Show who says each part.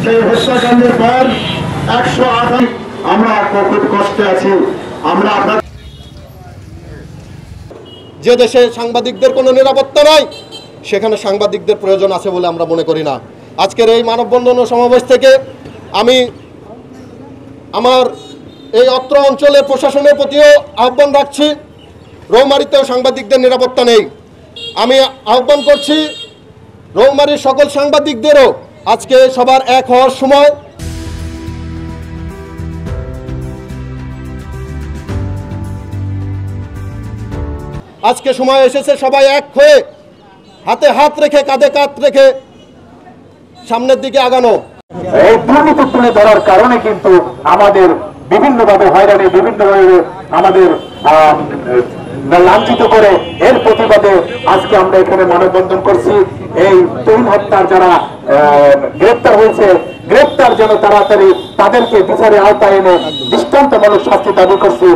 Speaker 1: সেই হত্যাকাণ্ডের পর 108 আমরা খুব কষ্টে আছি। আমরা আপনার
Speaker 2: যে দেশে সাংবাদিকদের কোনো নিরাপত্তা নাই সেখানে সাংবাদিকদের প্রয়োজন আছে বলে আমরা মনে করি না। আজকের এই মানববন্ধন ও সমাবেশ থেকে আমি আমার এই অত্র অঞ্চলের প্রশাসনের প্রতিও আহ্বান রাখছি, রৌমারীতেও সাংবাদিকদের নিরাপত্তা নেই। আমি আহ্বান করছি রৌমারীর সকল সাংবাদিকদেরও আজকে সবার এক হওয়ার সময়। আজকে সময় এসেছে সবাই এক হয়ে হাতে হাত রেখে কাঁধে কাঁধ রেখে সামনের দিকে আগানো।
Speaker 1: এই দুর্নীতি তুলে ধরার কারণে কিন্তু আমাদের বিভিন্নভাবে হয়রানি, বিভিন্নভাবে আমাদের লাঞ্ছিত করে, এর প্রতিবাদে আজকে আমরা এখানে মানববন্ধন করছি। এই তরুণ হত্যার যারা গ্রেপ্তার হয়েছে, গ্রেপ্তার যেন তাড়াতাড়ি তাদেরকে বিচারের আওতায় এনে দৃষ্টান্তমূলক শাস্তি দাবি করছি।